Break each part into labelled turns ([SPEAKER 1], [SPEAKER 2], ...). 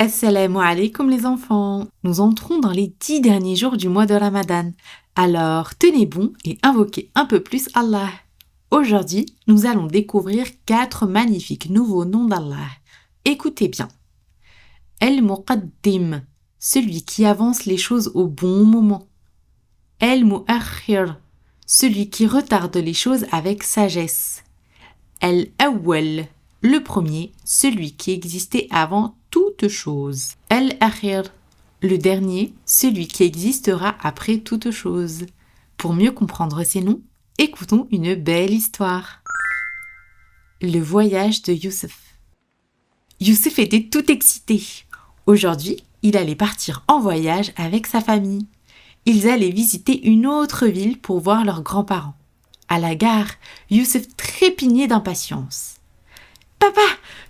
[SPEAKER 1] Assalamu alaikum les enfants. Nous entrons dans les 10 derniers jours du mois de Ramadan. Alors tenez bon et invoquez un peu plus Allah. Aujourd'hui, nous allons découvrir 4 magnifiques nouveaux noms d'Allah. Écoutez bien. El-Muqaddim, celui qui avance les choses au bon moment. El-Mu'akhir, celui qui retarde les choses avec sagesse. El-Awwal, le premier, celui qui existait avant toute chose. El-Akhir, le dernier, celui qui existera après toute chose. Pour mieux comprendre ces noms, écoutons une belle histoire. Le voyage de Youssef. Youssef était tout excité. Aujourd'hui, il allait partir en voyage avec sa famille. Ils allaient visiter une autre ville pour voir leurs grands-parents. À la gare, Youssef trépignait d'impatience. « Papa,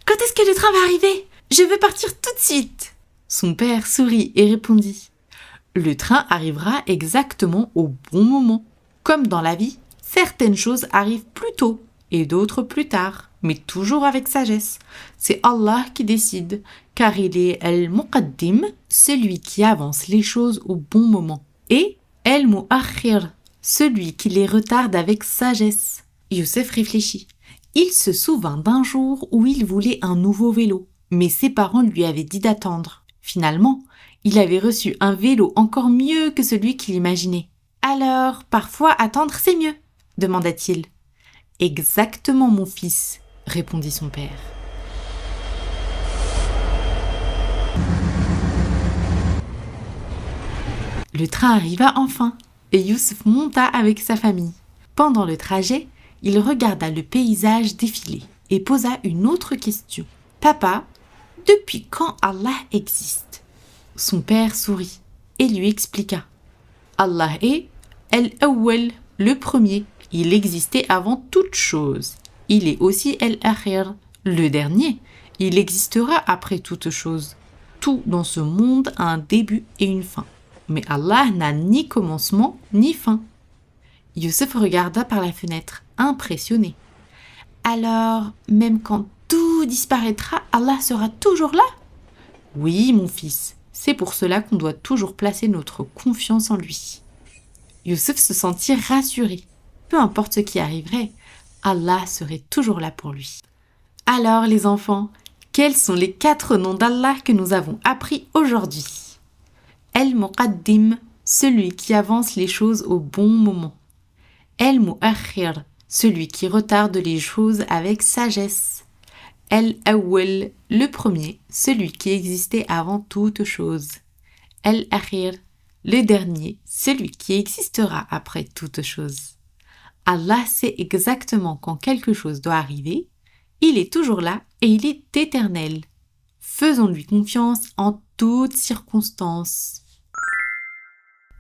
[SPEAKER 1] quand est-ce que le train va arriver ? Je veux partir tout de suite !» Son père sourit et répondit « Le train arrivera exactement au bon moment. Comme dans la vie, certaines choses arrivent plus tôt et d'autres plus tard, mais toujours avec sagesse. C'est Allah qui décide, car il est El-Muqaddim, celui qui avance les choses au bon moment, et El-Mu'akhir, celui qui les retarde avec sagesse. » Youssef réfléchit. Il se souvint d'un jour où il voulait un nouveau vélo, mais ses parents lui avaient dit d'attendre. Finalement, il avait reçu un vélo encore mieux que celui qu'il imaginait. « Alors, parfois attendre c'est mieux ?» demanda-t-il. « Exactement, mon fils, » répondit son père. Le train arriva enfin, et Youssef monta avec sa famille. Pendant le trajet, il regarda le paysage défiler et posa une autre question. « Papa, depuis quand Allah existe ?» Son père sourit et lui expliqua. « Allah est El-Awwal, le premier. Il existait avant toute chose. Il est aussi El-Akhir, le dernier. Il existera après toute chose. Tout dans ce monde a un début et une fin. Mais Allah n'a ni commencement ni fin. » Youssef regarda par la fenêtre, impressionné. « Alors, même quand tout disparaîtra, Allah sera toujours là ? » ?»« Oui, mon fils, c'est pour cela qu'on doit toujours placer notre confiance en lui. » Youssef se sentit rassuré. Peu importe ce qui arriverait, Allah serait toujours là pour lui. Alors, les enfants, quels sont les 4 noms d'Allah que nous avons appris aujourd'hui ? El-Muqaddim, celui qui avance les choses au bon moment. El-Mu'akhir, celui qui retarde les choses avec sagesse. El-Awwal, le premier, celui qui existait avant toute chose. El-Akhir, le dernier, celui qui existera après toute chose. Allah sait exactement quand quelque chose doit arriver. Il est toujours là et il est éternel. Faisons-lui confiance en toutes circonstances.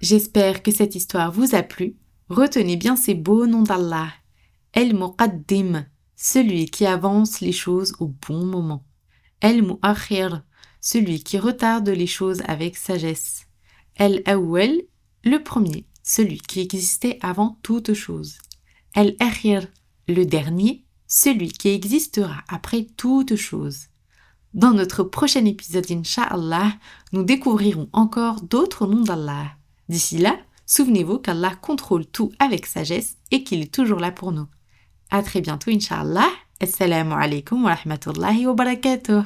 [SPEAKER 1] J'espère que cette histoire vous a plu. Retenez bien ces beaux noms d'Allah. El-Muqaddim, celui qui avance les choses au bon moment. El-Mu'akhir, celui qui retarde les choses avec sagesse. El-Awwal, le premier, celui qui existait avant toute chose. El-Akhir, le dernier, celui qui existera après toute chose. Dans notre prochain épisode, Inch'Allah, nous découvrirons encore d'autres noms d'Allah. D'ici là, souvenez-vous qu'Allah contrôle tout avec sagesse et qu'il est toujours là pour nous. À très bientôt, Inch'Allah. Assalamu alaikum wa rahmatullahi wa barakatuh.